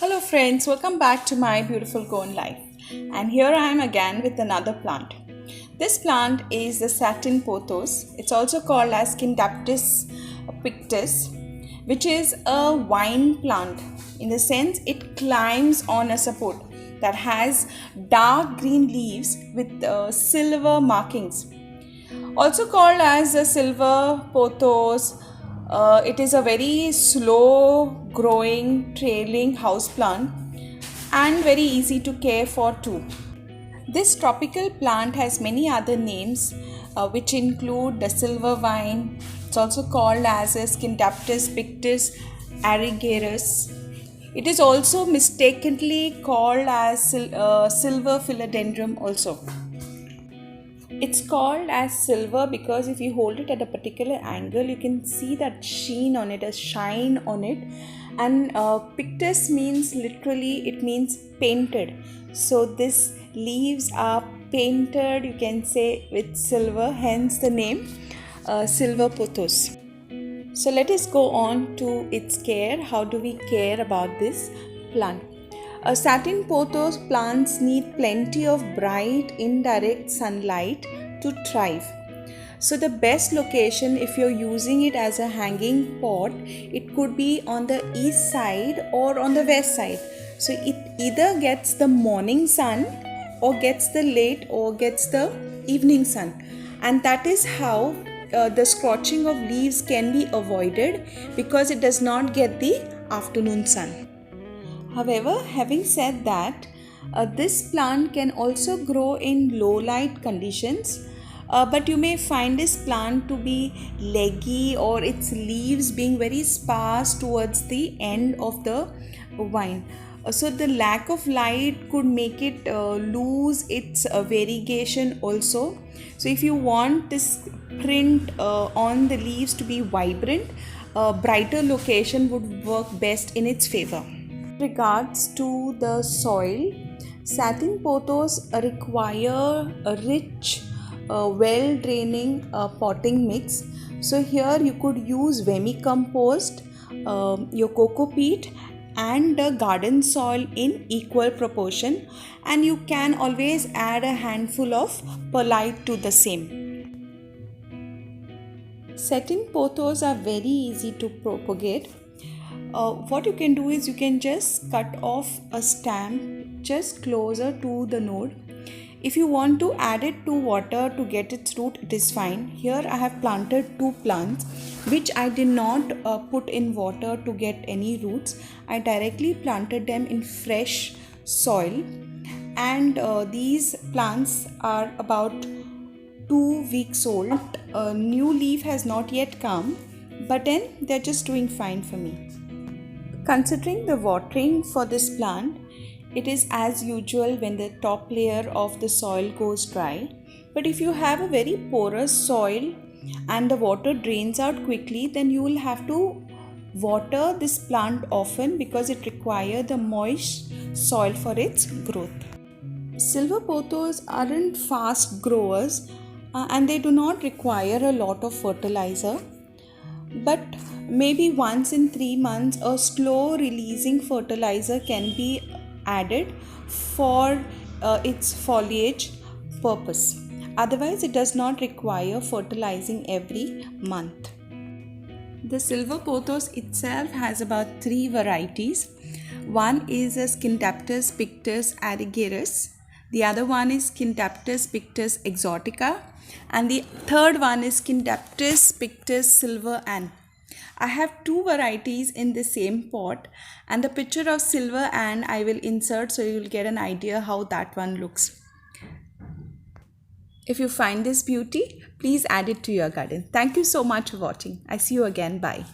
Hello, friends, welcome back to my beautiful Cone Life. And here I am again with another plant. This plant is the satin pothos. It's also called as Scindaptus pictus, which is a vine plant. In the sense, it climbs on a support that has dark green leaves with silver markings. Also called as a silver pothos, it is a very slow growing trailing house plant and very easy to care for too. This tropical plant has many other names which include the silver vine. It's also called as a Scindaptus pictus argyraeus. It is also mistakenly called as silver philodendron also. It's called as silver because if you hold it at a particular angle, you can see that sheen on it, a shine on it. And pictus means literally, it means painted. So these leaves are painted, you can say, with silver, hence the name silver pothos. So let us go on to its care. How do we care about this plant? Satin pothos plants need plenty of bright indirect sunlight to thrive. So the best location if you're using it as a hanging pot, it could be on the east side or on the west side. So it either gets the morning sun or gets the late or gets the evening sun. And that is how the scorching of leaves can be avoided because it does not get the afternoon sun. However, having said that, this plant can also grow in low light conditions, but you may find this plant to be leggy or its leaves being very sparse towards the end of the vine. So the lack of light could make it lose its variegation also. So if you want this print on the leaves to be vibrant, a brighter location would work best in its favor. Regards to the soil, satin pothos require a rich, well draining potting mix. So here you could use vermicompost, your coco peat and the garden soil in equal proportion, and you can always add a handful of perlite to the same. Satin pothos are very easy to propagate. What you can do is you can just cut off a stem just closer to the node. If you want to add it to water to get its root, it is fine. Here I have planted two plants which I did not put in water to get any roots. I directly planted them in fresh soil, and these plants are about 2 weeks old. A new leaf has not yet come, but then they're just doing fine for me. Considering the watering for this plant, it is as usual when the top layer of the soil goes dry. But if you have a very porous soil and the water drains out quickly, then you will have to water this plant often because it requires the moist soil for its growth. Silver pothos aren't fast growers and they do not require a lot of fertilizer. But maybe once in 3 months, a slow releasing fertilizer can be added for its foliage purpose. Otherwise, it does not require fertilizing every month. The silver pothos itself has about 3 varieties. One is a Scindaptus pictus argyraeus. The other one is Scindaptus pictus exotica. And the third one is Scindaptus pictus silver Ann. I have 2 varieties in the same pot, and the picture of silver Ann I will insert so you will get an idea how that one looks. If you find this beauty, please add it to your garden. Thank you so much for watching. I see you again. Bye.